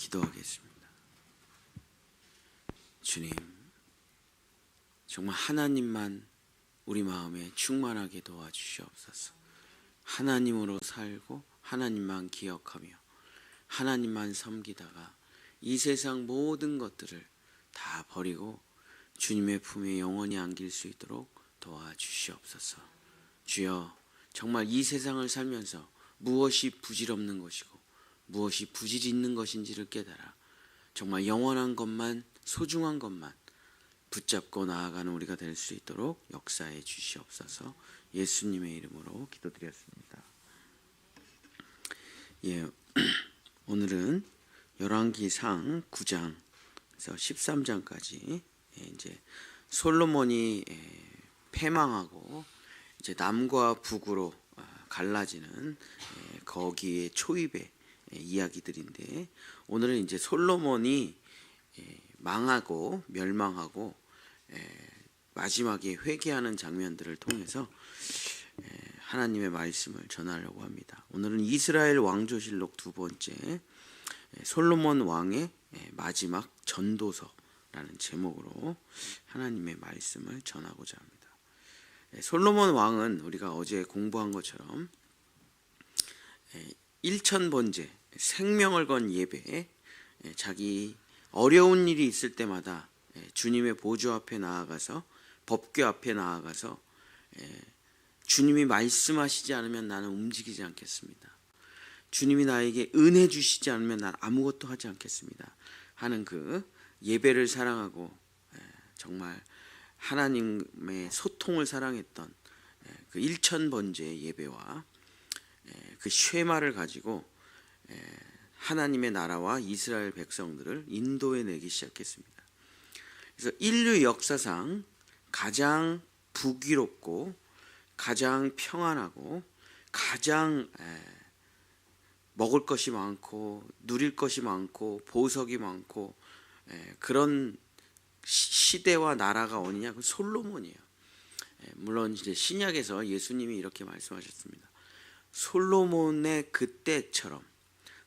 기도하겠습니다. 주님, 정말 하나님만 우리 마음에 충만하게 도와주시옵소서. 하나님으로 살고 하나님만 기억하며 하나님만 섬기다가 이 세상 모든 것들을 다 버리고 주님의 품에 영원히 안길 수 있도록 도와주시옵소서. 주여, 정말 이 세상을 살면서 무엇이 부질없는 것이고 무엇이 부질이 있는 것인지를 깨달아 정말 영원한 것만, 소중한 것만 붙잡고 나아가는 우리가 될 수 있도록 역사해 주시옵소서. 예수님의 이름으로 기도드렸습니다. 오늘은 열왕기상 9장에서 13장까지 이제 솔로몬이 패망하고 이제 남과 북으로 갈라지는 거기에 초입의 이야기들인데, 오늘은 이제 솔로몬이 망하고 멸망하고 마지막에 회개하는 장면들을 통해서 하나님의 말씀을 전하려고 합니다. 오늘은 이스라엘 왕조실록 2번째 솔로몬 왕의 마지막 전도서라는 제목으로 하나님의 말씀을 전하고자 합니다. 솔로몬 왕은 우리가 어제 공부한 것처럼 1000번째 생명을 건 예배에 자기 어려운 일이 있을 때마다 주님의 보좌 앞에 나아가서, 법궤 앞에 나아가서 주님이 말씀하시지 않으면 나는 움직이지 않겠습니다. 주님이 나에게 은혜 주시지 않으면 난 아무것도 하지 않겠습니다 하는 그 예배를 사랑하고 정말 하나님의 소통을 사랑했던 그 1000번째 예배와 그 쉐마를 가지고 하나님의 나라와 이스라엘 백성들을 인도해 내기 시작했습니다. 그래서 인류 역사상 가장 부귀롭고 가장 평안하고 가장 먹을 것이 많고 누릴 것이 많고 보석이 많고 그런 시대와 나라가 어디냐? 그 솔로몬이에요. 물론 이제 신약에서 예수님이 이렇게 말씀하셨습니다. 솔로몬의 그때처럼,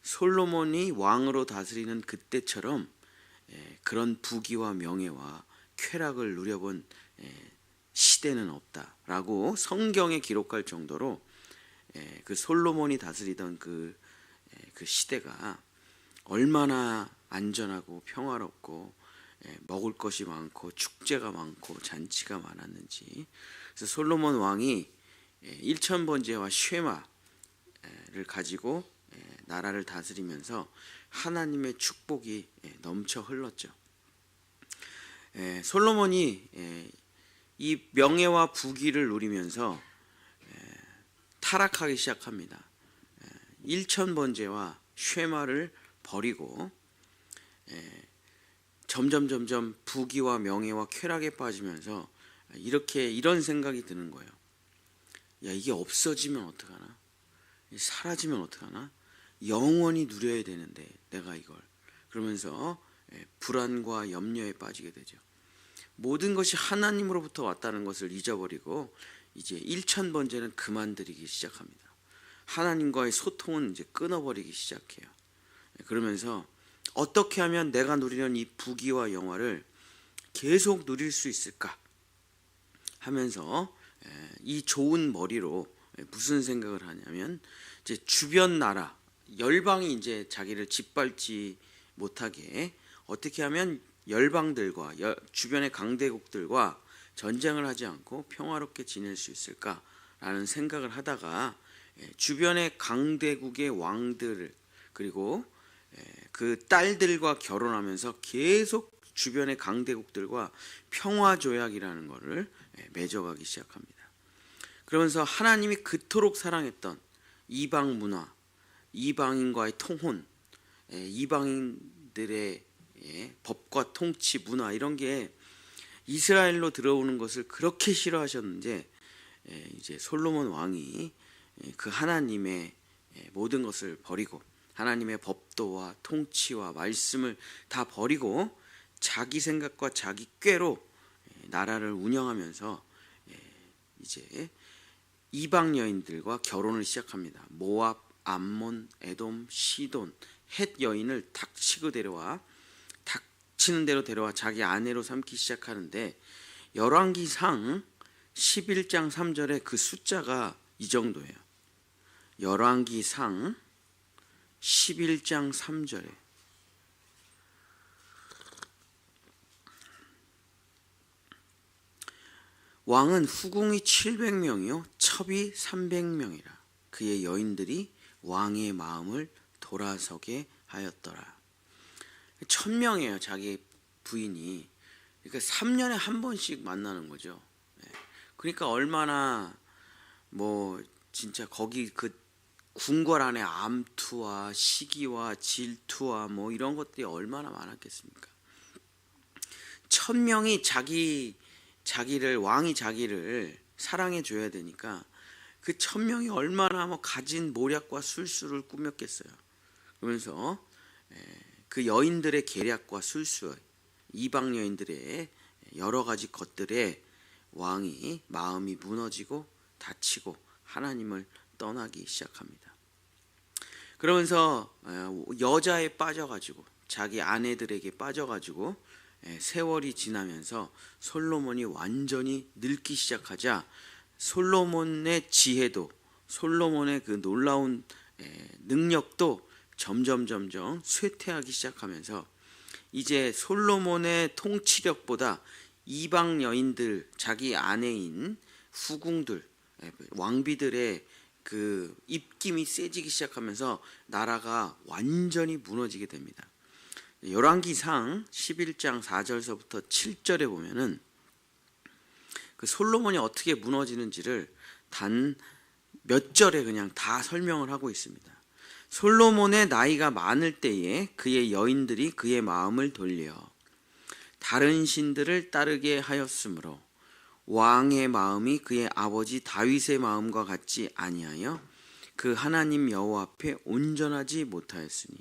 솔로몬이 왕으로 다스리는 그때처럼 그런 부귀와 명예와 쾌락을 누려본 시대는 없다라고 성경에 기록할 정도로 그 솔로몬이 다스리던 그 시대가 얼마나 안전하고 평화롭고 먹을 것이 많고 축제가 많고 잔치가 많았는지. 그래서 솔로몬 왕이 1000번째와 쉐마를 가지고 나라를 다스리면서 하나님의 축복이 넘쳐 흘렀죠. 솔로몬이 이 명예와 부귀를 누리면서 타락하기 시작합니다. 1000번째와 쉐마를 버리고 점점 부귀와 명예와 쾌락에 빠지면서 이런 생각이 드는 거예요. 야, 이게 없어지면 어떡하나? 사라지면 어떡하나? 영원히 누려야 되는데 내가 이걸. 그러면서 불안과 염려에 빠지게 되죠. 모든 것이 하나님으로부터 왔다는 것을 잊어버리고 이제 1000번째는 그만두기 시작합니다. 하나님과의 소통은 이제 끊어버리기 시작해요. 그러면서 어떻게 하면 내가 누리는 이 부귀와 영화를 계속 누릴 수 있을까 하면서 이 좋은 머리로 무슨 생각을 하냐면, 이제 주변 나라 열방이 이제 자기를 짓밟지 못하게 어떻게 하면 열방들과 주변의 강대국들과 전쟁을 하지 않고 평화롭게 지낼 수 있을까라는 생각을 하다가 주변의 강대국의 왕들 그리고 그 딸들과 결혼하면서 계속 주변의 강대국들과 평화조약이라는 것을 맺어가기 시작합니다. 그러면서 하나님이 그토록 사랑했던 이방 문화, 이방인과의 통혼, 이방인들의 법과 통치, 문화 이런 게 이스라엘로 들어오는 것을 그렇게 싫어하셨는데, 이제 솔로몬 왕이 그 하나님의 모든 것을 버리고 하나님의 법도와 통치와 말씀을 다 버리고 자기 생각과 자기 꾀로 나라를 운영하면서 이제 이방 여인들과 결혼을 시작합니다. 모압, 암몬, 에돔, 시돈, 헷 여인을 탁 닥치는 대로 데려와 자기 아내로 삼기 시작하는데, 열왕기상 11장 3절에 그 숫자가 이 정도예요. 열왕기상 11장 3절에 왕은 후궁이 700명이요 첩이 300명이라. 그의 여인들이 왕의 마음을 돌아서게 하였더라. 1000명이에요 자기 부인이. 그러니까 3년에 한 번씩 만나는 거죠. 그러니까 얼마나 뭐 진짜 거기 그 궁궐 안에 암투와 시기와 질투와 뭐 이런 것들이 얼마나 많았겠습니까? 1000명이 왕이 자기를 사랑해 줘야 되니까 그 1000명이 얼마나 뭐 가진 모략과 술수를 꾸몄겠어요. 그러면서 그 여인들의 계략과 술수, 이방 여인들의 여러 가지 것들에 왕이 마음이 무너지고 다치고 하나님을 떠나기 시작합니다. 그러면서 여자에 빠져가지고 자기 아내들에게 빠져가지고 세월이 지나면서 솔로몬이 완전히 늙기 시작하자 솔로몬의 지혜도, 솔로몬의 그 놀라운 능력도 점점 쇠퇴하기 시작하면서 이제 솔로몬의 통치력보다 이방 여인들, 자기 아내인 후궁들, 왕비들의 그 입김이 세지기 시작하면서 나라가 완전히 무너지게 됩니다. 열왕기상 11장 4절서부터 7절에 보면은 그 솔로몬이 어떻게 무너지는지를 단 몇 절에 그냥 다 설명을 하고 있습니다. 솔로몬의 나이가 많을 때에 그의 여인들이 그의 마음을 돌려 다른 신들을 따르게 하였으므로 왕의 마음이 그의 아버지 다윗의 마음과 같지 아니하여 그 하나님 여호와 앞에 온전하지 못하였으니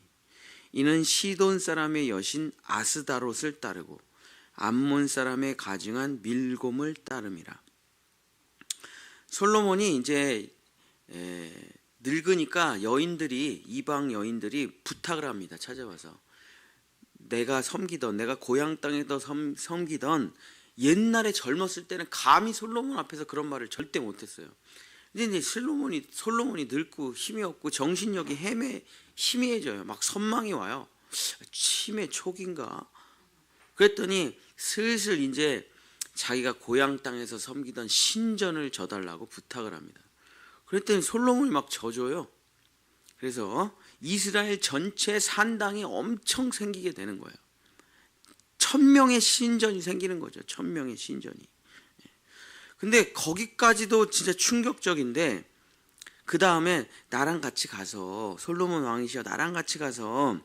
이는 시돈 사람의 여신 아스다롯을 따르고 암몬 사람의 가증한 밀곰을 따름이라. 솔로몬이 이제 늙으니까 이방 여인들이 부탁을 합니다. 찾아와서 내가 고향 땅에서 섬기던 옛날에 젊었을 때는 감히 솔로몬 앞에서 그런 말을 절대 못했어요. 근데 이제 솔로몬이 늙고 힘이 없고 정신력이 희미해져요. 막 선망이 와요. 치매 초기인가? 그랬더니 슬슬 이제 자기가 고향 땅에서 섬기던 신전을 져달라고 부탁을 합니다. 그랬더니 솔로몬이 막 져줘요. 그래서 이스라엘 전체 산당이 엄청 생기게 되는 거예요. 1000명의 신전이 생기는 거죠. 1000명의 신전이. 근데 거기까지도 진짜 충격적인데 그 다음에 나랑 같이 가서 솔로몬 왕이시여 나랑 같이 가서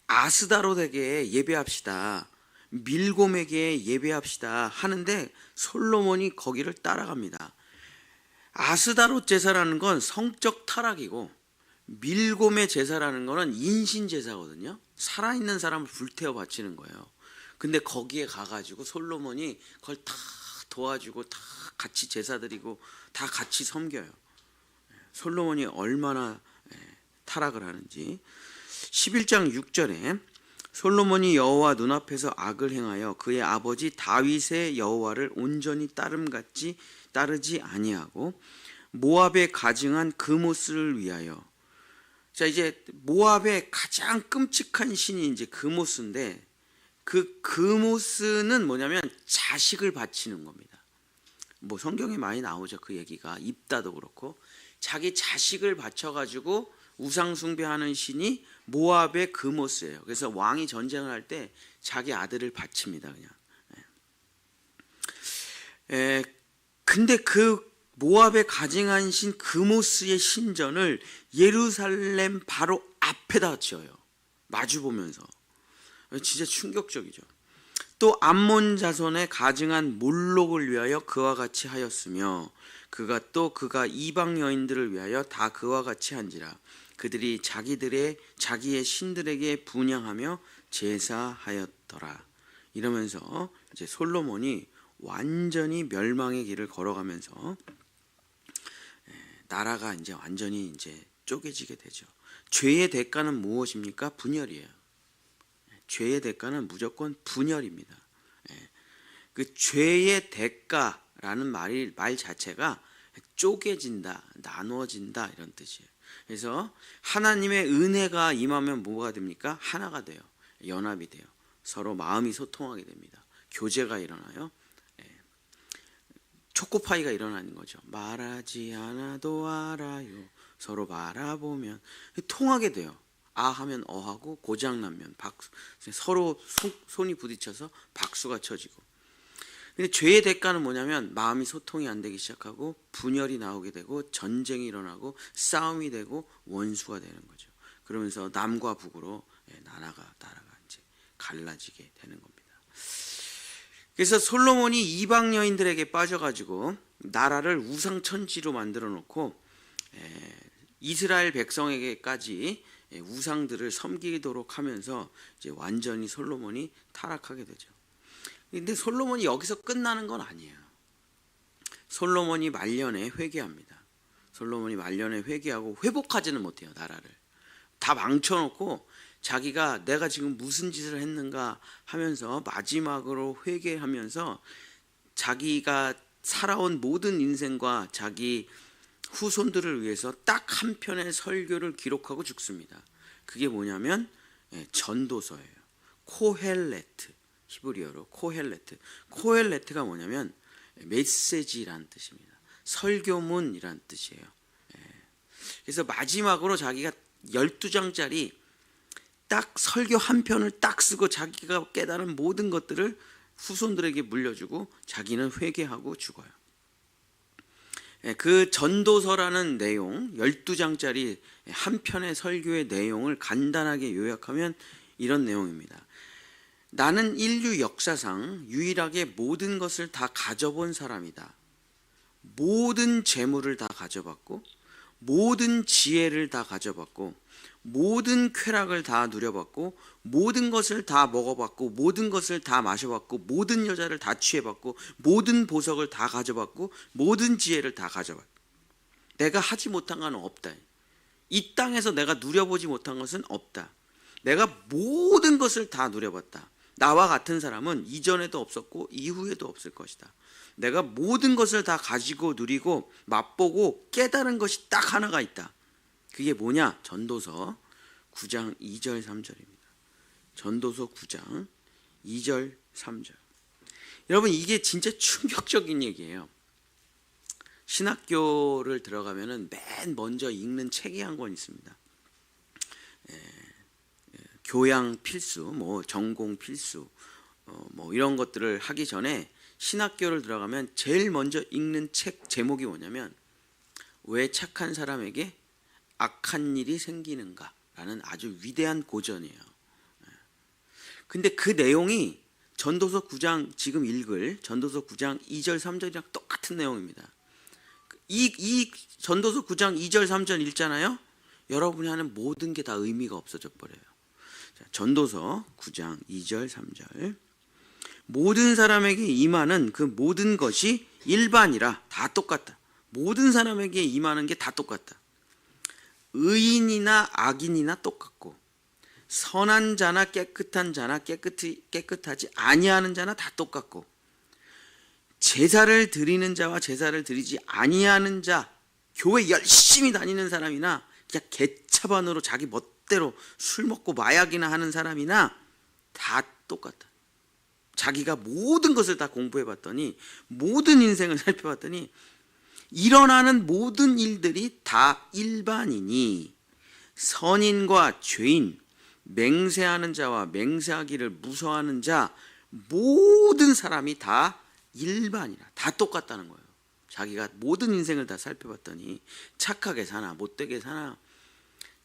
아스다롯에게 예배합시다. 밀곰에게 예배합시다 하는데 솔로몬이 거기를 따라갑니다. 아스다롯 제사라는 건 성적 타락이고 밀곰의 제사라는 거는 인신 제사거든요. 살아있는 사람을 불태워 바치는 거예요. 근데 거기에 가가지고 솔로몬이 그걸 다 도와주고 다 같이 제사 드리고 다 같이 섬겨요. 솔로몬이 얼마나 타락을 하는지. 11장 6절에 솔로몬이 여호와 눈앞에서 악을 행하여 그의 아버지 다윗의 여호와를 온전히 따르지 아니하고 모압에 가증한 그모스를 위하여. 자, 이제 모압의 가장 끔찍한 신이 이제 그모스인데 그 그모스는 뭐냐면 자식을 바치는 겁니다. 뭐 성경에 많이 나오죠. 그 얘기가 입다도 그렇고 자기 자식을 바쳐가지고 우상 숭배하는 신이 모압의 그모스예요. 그래서 왕이 전쟁을 할 때 자기 아들을 바칩니다. 그냥. 근데 그 모압에 가증한 신 그모스의 신전을 예루살렘 바로 앞에다 지어요. 마주 보면서. 진짜 충격적이죠. 또 암몬 자손의 가증한 몰록을 위하여 그와 같이 하였으며 그가 이방 여인들을 위하여 다 그와 같이 한지라. 그들이 자기의 신들에게 분향하며 제사하였더라. 이러면서 이제 솔로몬이 완전히 멸망의 길을 걸어가면서 나라가 이제 완전히 이제 쪼개지게 되죠. 죄의 대가는 무엇입니까? 분열이에요. 죄의 대가는 무조건 분열입니다. 그 죄의 대가라는 말 자체가 쪼개진다, 나누어진다 이런 뜻이에요. 그래서 하나님의 은혜가 임하면 뭐가 됩니까? 하나가 돼요. 연합이 돼요. 서로 마음이 소통하게 됩니다. 교제가 일어나요. 초코파이가 일어나는 거죠. 말하지 않아도 알아요. 서로 바라보면 통하게 돼요. 아 하면 어하고 고장나면 박수, 서로 손이 부딪혀서 박수가 쳐지고. 근데 죄의 대가는 뭐냐면 마음이 소통이 안 되기 시작하고 분열이 나오게 되고 전쟁이 일어나고 싸움이 되고 원수가 되는 거죠. 그러면서 남과 북으로 나라가 이제 갈라지게 되는 겁니다. 그래서 솔로몬이 이방 여인들에게 빠져가지고 나라를 우상천지로 만들어 놓고 이스라엘 백성에게까지 우상들을 섬기도록 하면서 이제 완전히 솔로몬이 타락하게 되죠. 근데 솔로몬이 여기서 끝나는 건 아니에요. 솔로몬이 말년에 회개합니다. 솔로몬이 말년에 회개하고 회복하지는 못해요. 나라를 다 망쳐놓고 자기가 내가 지금 무슨 짓을 했는가 하면서 마지막으로 회개하면서 자기가 살아온 모든 인생과 자기 후손들을 위해서 딱 한 편의 설교를 기록하고 죽습니다. 그게 뭐냐면 전도서예요. 코헬레트, 히브리어로 코헬레트. 코헬레트가 뭐냐면 메시지라는 뜻입니다. 설교문이라는 뜻이에요. 그래서 마지막으로 자기가 12장짜리 딱 설교 한 편을 딱 쓰고 자기가 깨달은 모든 것들을 후손들에게 물려주고 자기는 회개하고 죽어요. 그 전도서라는 내용 12장짜리 한 편의 설교의 내용을 간단하게 요약하면 이런 내용입니다. 나는 인류 역사상 유일하게 모든 것을 다 가져본 사람이다. 모든 재물을 다 가져봤고 모든 지혜를 다 가져봤고 모든 쾌락을 다 누려봤고 모든 것을 다 먹어봤고 모든 것을 다 마셔봤고 모든 여자를 다 취해봤고 모든 보석을 다 가져봤고 모든 지혜를 다 가져봤다. 내가 하지 못한 건 없다. 이 땅에서 내가 누려보지 못한 것은 없다. 내가 모든 것을 다 누려봤다. 나와 같은 사람은 이전에도 없었고 이후에도 없을 것이다. 내가 모든 것을 다 가지고 누리고 맛보고 깨달은 것이 딱 하나가 있다. 그게 뭐냐? 전도서 9장 2절 3절입니다. 전도서 9장 2절 3절. 여러분 이게 진짜 충격적인 얘기예요. 신학교를 들어가면은 맨 먼저 읽는 책이 한 권 있습니다. 교양 필수, 뭐 전공 필수, 뭐 이런 것들을 하기 전에 신학교를 들어가면 제일 먼저 읽는 책 제목이 뭐냐면 왜 착한 사람에게 악한 일이 생기는가 라는 아주 위대한 고전이에요. 근데 그 내용이 전도서 9장 지금 읽을 전도서 9장 2절 3절이랑 똑같은 내용입니다. 이 전도서 9장 2절 3절 읽잖아요. 여러분이 하는 모든 게 다 의미가 없어져 버려요. 자, 전도서 9장 2절 3절. 모든 사람에게 임하는 그 모든 것이 일반이라 다 똑같다. 모든 사람에게 임하는 게 다 똑같다. 의인이나 악인이나 똑같고 선한 자나 깨끗한 자나 깨끗하지 아니하는 자나 다 똑같고 제사를 드리는 자와 제사를 드리지 아니하는 자, 교회 열심히 다니는 사람이나 그냥 개차반으로 자기 멋대로 술 먹고 마약이나 하는 사람이나 다 똑같다. 자기가 모든 것을 다 공부해봤더니 모든 인생을 살펴봤더니 일어나는 모든 일들이 다 일반이니 선인과 죄인, 맹세하는 자와 맹세하기를 무서워하는 자 모든 사람이 다 일반이라 다 똑같다는 거예요. 자기가 모든 인생을 다 살펴봤더니 착하게 사나 못되게 사나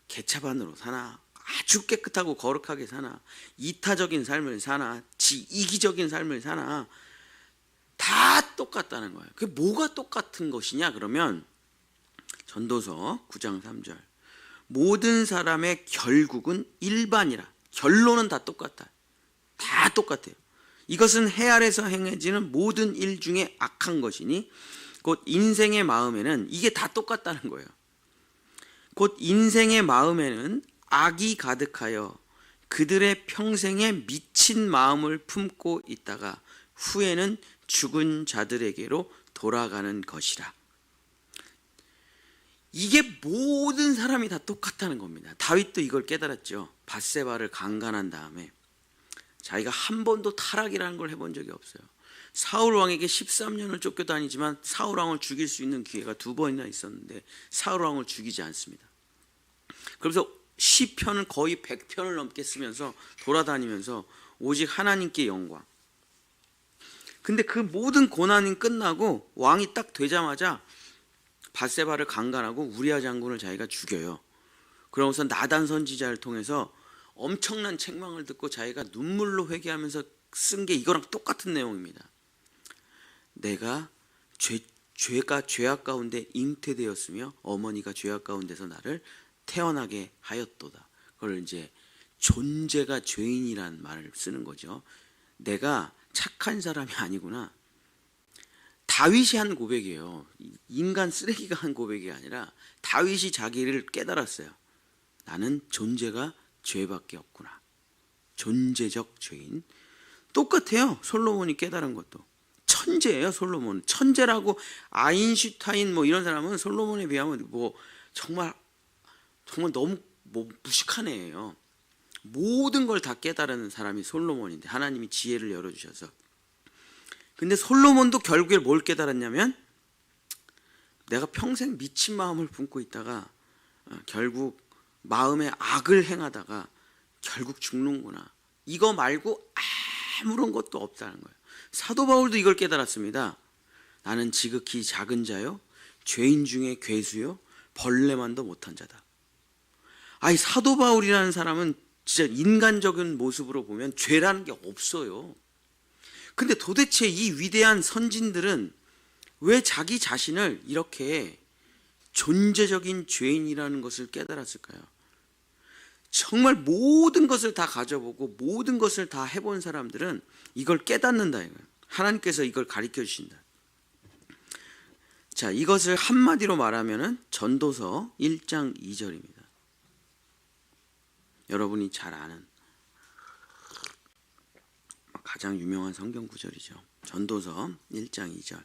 개차반으로 사나 아주 깨끗하고 거룩하게 사나 이타적인 삶을 사나 이기적인 삶을 사나 다 똑같다는 거예요. 그게 뭐가 똑같은 것이냐 그러면 전도서 9장 3절 모든 사람의 결국은 일반이라 결론은 다 똑같다. 다 똑같아요. 이것은 해 아래서 행해지는 모든 일 중에 악한 것이니 곧 인생의 마음에는 이게 다 똑같다는 거예요. 곧 인생의 마음에는 악이 가득하여 그들의 평생에 미친 마음을 품고 있다가 후에는 죽은 자들에게로 돌아가는 것이라. 이게 모든 사람이 다 똑같다는 겁니다. 다윗도 이걸 깨달았죠. 밧세바를 강간한 다음에 자기가 한 번도 타락이라는 걸 해본 적이 없어요. 사울 왕에게 13년을 쫓겨다니지만 사울 왕을 죽일 수 있는 기회가 2번이나 있었는데 사울 왕을 죽이지 않습니다. 그래서 시편은 거의 100편을 넘게 쓰면서 돌아다니면서 오직 하나님께 영광. 근데 그 모든 고난이 끝나고 왕이 딱 되자마자 밧세바를 강간하고 우리아 장군을 자기가 죽여요. 그러고서 나단 선지자를 통해서 엄청난 책망을 듣고 자기가 눈물로 회개하면서 쓴 게 이거랑 똑같은 내용입니다. 내가 죄가 죄악 가운데 잉태되었으며 어머니가 죄악 가운데서 나를 태어나게 하였도다. 그걸 이제 존재가 죄인이란 말을 쓰는 거죠. 내가 착한 사람이 아니구나. 다윗이 한 고백이에요. 인간 쓰레기가 한 고백이 아니라 다윗이 자기를 깨달았어요. 나는 존재가 죄밖에 없구나. 존재적 죄인. 똑같아요. 솔로몬이 깨달은 것도. 천재예요. 솔로몬. 천재라고 아인슈타인 뭐 이런 사람은 솔로몬에 비하면 뭐 정말 너무 무식한 애예요. 모든 걸 다 깨달은 사람이 솔로몬인데 하나님이 지혜를 열어주셔서. 근데 솔로몬도 결국에 뭘 깨달았냐면 내가 평생 미친 마음을 품고 있다가 결국 마음에 악을 행하다가 결국 죽는구나. 이거 말고 아무런 것도 없다는 거예요. 사도 바울도 이걸 깨달았습니다. 나는 지극히 작은 자요 죄인 중에 괴수요 벌레만도 못한 자다. 아니 사도 바울이라는 사람은 진짜 인간적인 모습으로 보면 죄라는 게 없어요. 근데 도대체 이 위대한 선진들은 왜 자기 자신을 이렇게 존재적인 죄인이라는 것을 깨달았을까요? 정말 모든 것을 다 가져보고 모든 것을 다 해본 사람들은 이걸 깨닫는다 이거예요. 하나님께서 이걸 가르쳐 주신다. 자, 이것을 한마디로 말하면은 전도서 1장 2절입니다. 여러분이 잘 아는 가장 유명한 성경 구절이죠. 전도서 1장 2절.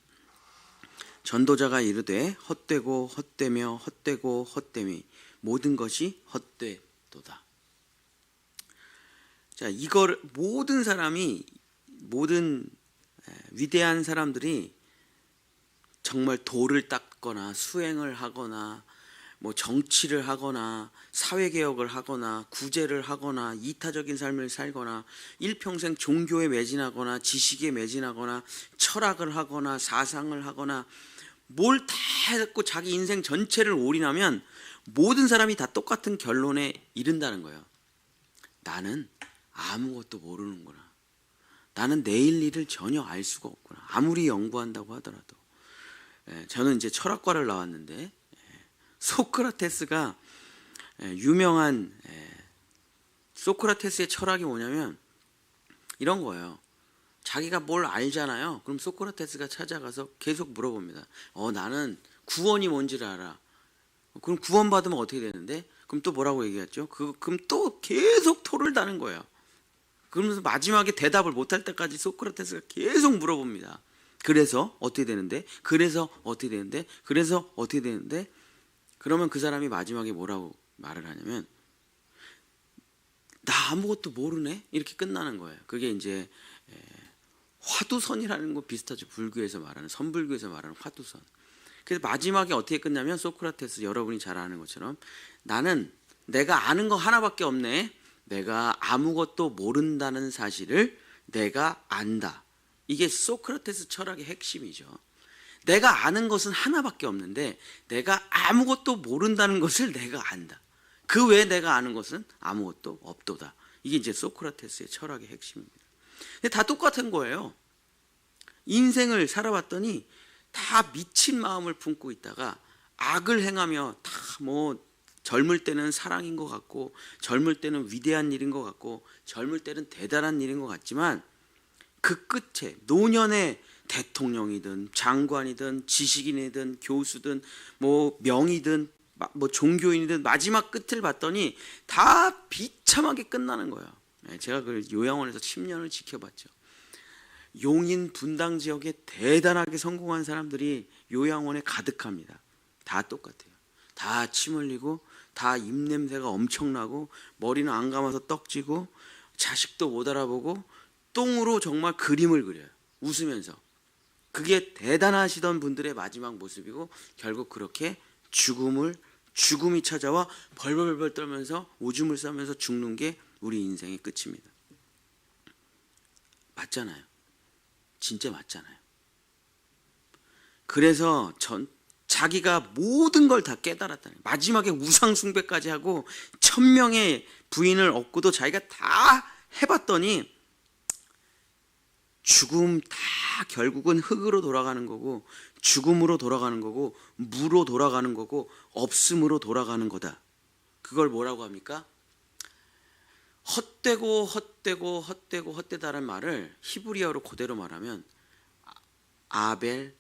전도자가 이르되 헛되고 헛되며 헛되고 헛됨이 모든 것이 헛되도다. 자, 이걸 모든 사람이 모든 위대한 사람들이 정말 도를 닦거나 수행을 하거나 뭐 정치를 하거나 사회개혁을 하거나 구제를 하거나 이타적인 삶을 살거나 일평생 종교에 매진하거나 지식에 매진하거나 철학을 하거나 사상을 하거나 뭘 다 했고 자기 인생 전체를 올인하면 모든 사람이 다 똑같은 결론에 이른다는 거예요. 나는 아무것도 모르는구나. 나는 내일 일을 전혀 알 수가 없구나. 아무리 연구한다고 하더라도. 저는 이제 철학과를 나왔는데 소크라테스가 유명한 소크라테스의 철학이 뭐냐면 이런 거예요. 자기가 뭘 알잖아요. 그럼 소크라테스가 찾아가서 계속 물어봅니다. 나는 구원이 뭔지를 알아. 그럼 구원 받으면 어떻게 되는데? 그럼 또 뭐라고 얘기했죠? 그럼 또 계속 토를 다는 거예요. 그러면서 마지막에 대답을 못할 때까지 소크라테스가 계속 물어봅니다. 그래서 어떻게 되는데? 그래서 어떻게 되는데? 그래서 어떻게 되는데? 그러면 그 사람이 마지막에 뭐라고 말을 하냐면 나 아무것도 모르네? 이렇게 끝나는 거예요. 그게 이제 화두선이라는 거 비슷하죠. 불교에서 말하는 선불교에서 말하는 화두선. 그래서 마지막에 어떻게 끝나면 소크라테스 여러분이 잘 아는 것처럼 나는 내가 아는 거 하나밖에 없네. 내가 아무것도 모른다는 사실을 내가 안다. 이게 소크라테스 철학의 핵심이죠. 내가 아는 것은 하나밖에 없는데 내가 아무것도 모른다는 것을 내가 안다. 그 외에 내가 아는 것은 아무것도 없도다. 이게 이제 소크라테스의 철학의 핵심입니다. 근데 다 똑같은 거예요. 인생을 살아봤더니 다 미친 마음을 품고 있다가 악을 행하며 다 뭐 젊을 때는 사랑인 것 같고 젊을 때는 위대한 일인 것 같고 젊을 때는 대단한 일인 것 같지만 그 끝에 노년에 대통령이든 장관이든 지식인이든 교수든 뭐 명의든 뭐 종교인이든 마지막 끝을 봤더니 다 비참하게 끝나는 거예요. 제가 그 요양원에서 10년을 지켜봤죠. 용인 분당 지역에 대단하게 성공한 사람들이 요양원에 가득합니다. 다 똑같아요. 다 침 흘리고 다 입냄새가 엄청나고 머리는 안 감아서 떡지고 자식도 못 알아보고 똥으로 정말 그림을 그려요. 웃으면서. 그게 대단하시던 분들의 마지막 모습이고 결국 그렇게 죽음이 찾아와 벌벌벌 떨면서 오줌을 싸면서 죽는 게 우리 인생의 끝입니다. 맞잖아요. 진짜 맞잖아요. 그래서 자기가 모든 걸 다 깨달았다는, 마지막에 우상 숭배까지 하고 1000명의 부인을 얻고도 자기가 다 해봤더니 죽음 다 결국은 흙으로 돌아가는 거고, 죽음으로 돌아가는 거고, 무로 돌아가는 거고, 없음으로 돌아가는 거다. 그걸 뭐라고 합니까? 헛되다라는 말을 히브리어로 그대로 말하면 아벨,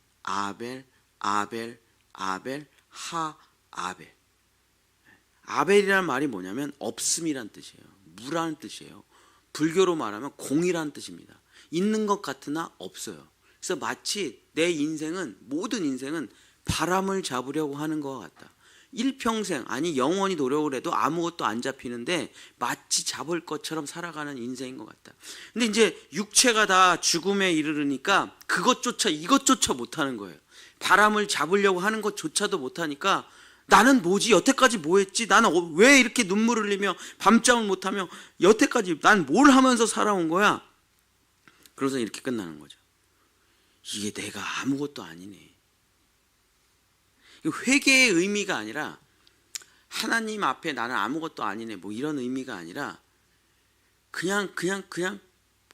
아벨이라는 말이 뭐냐면 없음이란 뜻이에요. 무라는 뜻이에요. 불교로 말하면 공이라는 뜻입니다. 있는 것 같으나 없어요. 그래서 마치 내 인생은, 모든 인생은 바람을 잡으려고 하는 것 같다. 일평생, 아니 영원히 노력을 해도 아무것도 안 잡히는데 마치 잡을 것처럼 살아가는 인생인 것 같다. 근데 이제 육체가 다 죽음에 이르르니까 그것조차 이것조차 못하는 거예요. 바람을 잡으려고 하는 것조차도 못하니까 나는 뭐지? 여태까지 뭐 했지? 나는 왜 이렇게 눈물을 흘리며 밤잠을 못하며 여태까지 난 뭘 하면서 살아온 거야? 그래서 이렇게 끝나는 거죠. 이게 내가 아무것도 아니네. 회개의 의미가 아니라 하나님 앞에 나는 아무것도 아니네 뭐 이런 의미가 아니라 그냥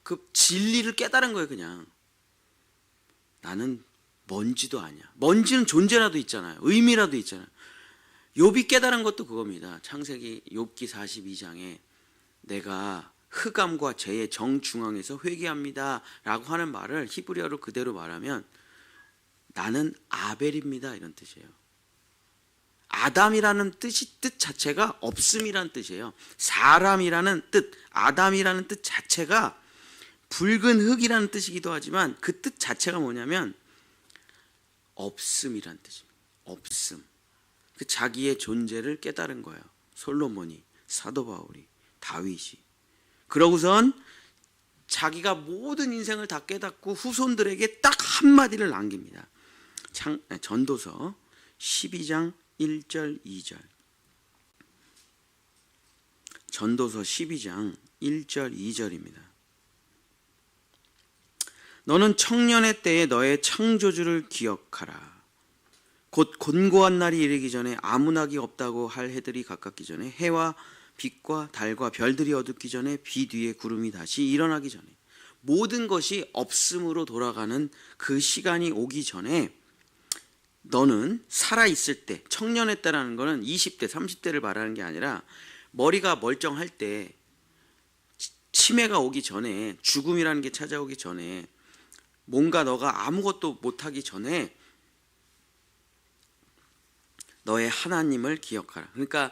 그 진리를 깨달은 거예요. 그냥 나는 먼지도 아니야. 먼지는 존재라도 있잖아요. 의미라도 있잖아요. 욥이 깨달은 것도 그겁니다. 창세기 욥기 42장에 내가 흑암과 죄의 정중앙에서 회개합니다 라고 하는 말을 히브리어로 그대로 말하면 나는 아벨입니다 이런 뜻이에요. 아담이라는 뜻 자체가 없음이라는 뜻이에요. 사람이라는 뜻, 아담이라는 뜻 자체가 붉은 흙이라는 뜻이기도 하지만 그 뜻 자체가 뭐냐면 없음이라는 뜻입니다. 없음. 그 자기의 존재를 깨달은 거예요. 솔로몬이, 사도 바울이, 다윗이. 그러고선 자기가 모든 인생을 다 깨닫고 후손들에게 딱 한마디를 남깁니다. 전도서 12장 1절 2절. 전도서 12장 1절 2절입니다. 너는 청년의 때에 너의 창조주를 기억하라. 곧 곤고한 날이 이르기 전에 아무나기 없다고 할 해들이 가깝기 전에 해와 빛과 달과 별들이 어둡기 전에 비 뒤에 구름이 다시 일어나기 전에 모든 것이 없음으로 돌아가는 그 시간이 오기 전에 너는 살아있을 때, 청년의 때라는 거는 20대, 30대를 말하는 게 아니라 머리가 멀쩡할 때, 치매가 오기 전에, 죽음이라는 게 찾아오기 전에, 뭔가 너가 아무것도 못하기 전에 너의 하나님을 기억하라. 그러니까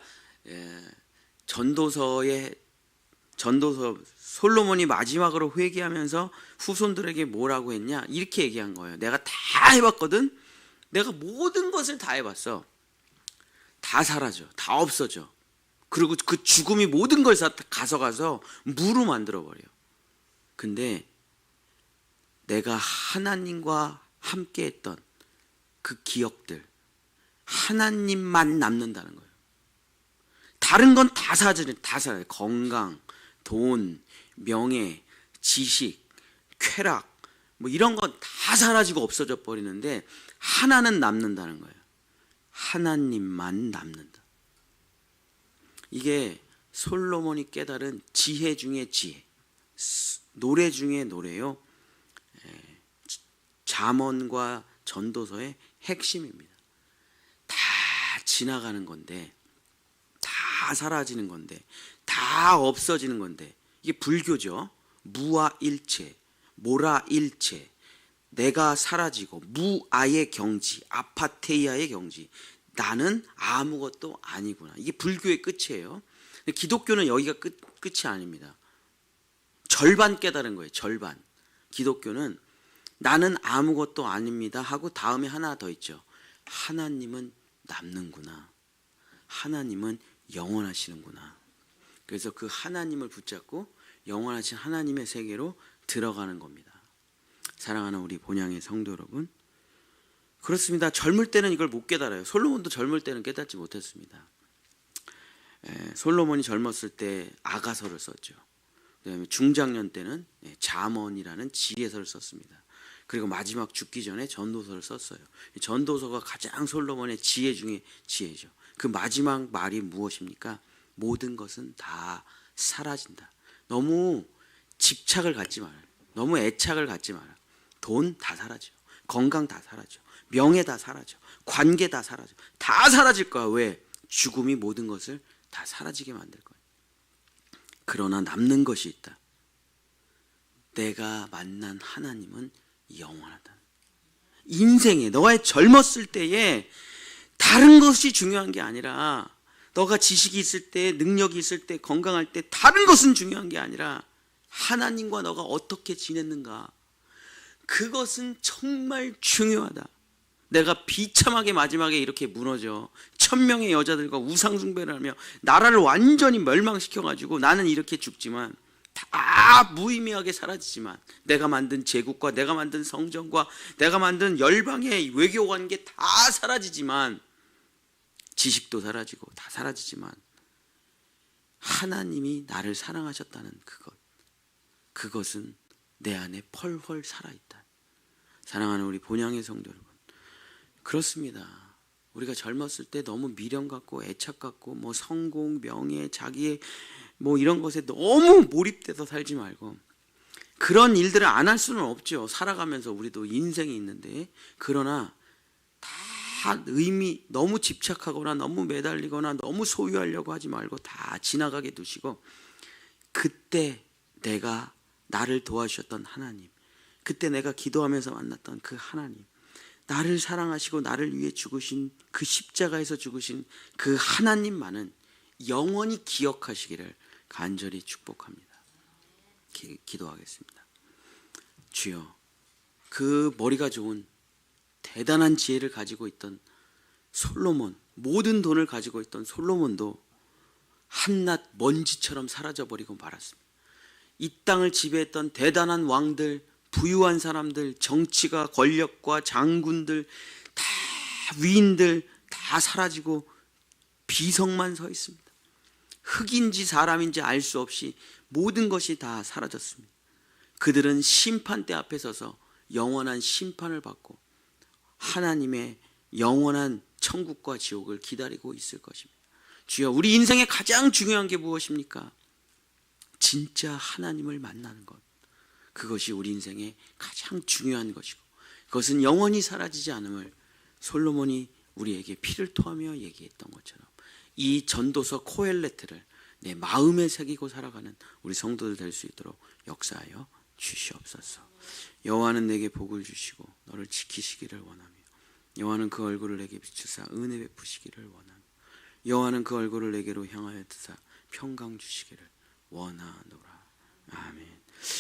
전도서 솔로몬이 마지막으로 회개하면서 후손들에게 뭐라고 했냐? 이렇게 얘기한 거예요. 내가 다 해봤거든. 내가 모든 것을 다 해봤어. 다 사라져. 다 없어져. 그리고 그 죽음이 모든 걸 가져가서 무로 만들어버려. 근데 내가 하나님과 함께했던 그 기억들, 하나님만 남는다는 거예요. 다른 건 다 사라져요. 건강, 돈, 명예, 지식, 쾌락, 뭐 이런 건 다 사라지고 없어져 버리는데 하나는 남는다는 거예요. 하나님만 남는다. 이게 솔로몬이 깨달은 지혜 중에 지혜, 노래 중에 노래요. 잠언과 전도서의 핵심입니다. 다 지나가는 건데, 다 사라지는 건데, 다 없어지는 건데, 이게 불교죠. 무아 일체, 모라 일체, 내가 사라지고 무아의 경지, 아파테이아의 경지, 나는 아무것도 아니구나. 이게 불교의 끝이에요. 기독교는 여기가 끝이 아닙니다. 절반 깨달은 거예요. 절반. 기독교는 나는 아무것도 아닙니다 하고 다음에 하나 더 있죠. 하나님은 남는구나. 하나님은 영원하시는구나. 그래서 그 하나님을 붙잡고 영원하신 하나님의 세계로 들어가는 겁니다. 사랑하는 우리 본향의 성도 여러분, 그렇습니다. 젊을 때는 이걸 못 깨달아요. 솔로몬도 젊을 때는 깨닫지 못했습니다. 솔로몬이 젊었을 때 아가서를 썼죠. 그다음에 중장년 때는 잠언이라는 지혜서를 썼습니다. 그리고 마지막 죽기 전에 전도서를 썼어요. 전도서가 가장 솔로몬의 지혜 중에 지혜죠. 그 마지막 말이 무엇입니까? 모든 것은 다 사라진다. 너무 집착을 갖지 말아요. 너무 애착을 갖지 말아요. 돈 다 사라져. 건강 다 사라져. 명예 다 사라져. 관계 다 사라져. 다 사라질 거야. 왜? 죽음이 모든 것을 다 사라지게 만들 거야. 그러나 남는 것이 있다. 내가 만난 하나님은 영원하다. 인생에 너의 젊었을 때에 다른 것이 중요한 게 아니라, 너가 지식이 있을 때, 능력이 있을 때, 건강할 때 다른 것은 중요한 게 아니라 하나님과 너가 어떻게 지냈는가, 그것은 정말 중요하다. 내가 비참하게 마지막에 이렇게 무너져 1000명의 여자들과 우상 숭배를 하며 나라를 완전히 멸망시켜가지고 나는 이렇게 죽지만, 다 무의미하게 사라지지만, 내가 만든 제국과 내가 만든 성전과 내가 만든 열방의 외교관계 다 사라지지만, 지식도 사라지고 다 사라지지만, 하나님이 나를 사랑하셨다는 그것은 내 안에 펄펄 살아있다. 사랑하는 우리 본향의 성도 여러분, 그렇습니다. 우리가 젊었을 때 너무 미련 갖고 애착 갖고 뭐 성공, 명예, 자기의 뭐 이런 것에 너무 몰입돼서 살지 말고, 그런 일들을 안 할 수는 없죠. 살아가면서 우리도 인생이 있는데. 그러나 다 의미, 너무 집착하거나 너무 매달리거나 너무 소유하려고 하지 말고 다 지나가게 두시고, 그때 내가 나를 도와주셨던 하나님, 그때 내가 기도하면서 만났던 그 하나님, 나를 사랑하시고 나를 위해 죽으신 그 십자가에서 죽으신 그 하나님만은 영원히 기억하시기를 간절히 축복합니다. 기도하겠습니다. 주여, 그 머리가 좋은 대단한 지혜를 가지고 있던 솔로몬, 모든 돈을 가지고 있던 솔로몬도 한낱 먼지처럼 사라져버리고 말았습니다. 이 땅을 지배했던 대단한 왕들, 부유한 사람들, 정치가, 권력과 장군들, 다 위인들 다 사라지고 비석만 서 있습니다. 흙인지 사람인지 알 수 없이 모든 것이 다 사라졌습니다. 그들은 심판대 앞에 서서 영원한 심판을 받고 하나님의 영원한 천국과 지옥을 기다리고 있을 것입니다. 주여, 우리 인생의 가장 중요한 게 무엇입니까? 진짜 하나님을 만나는 것. 그것이 우리 인생의 가장 중요한 것이고, 그것은 영원히 사라지지 않음을 솔로몬이 우리에게 피를 토하며 얘기했던 것처럼 이 전도서 코엘레트를 내 마음에 새기고 살아가는 우리 성도들 될 수 있도록 역사하여 주시옵소서. 여호와는 내게 복을 주시고 너를 지키시기를 원하며, 여호와는 그 얼굴을 내게 비추사 은혜 베푸시기를 원하며, 여호와는 그 얼굴을 내게로 향하여 드사 평강 주시기를 원하노라. 아멘.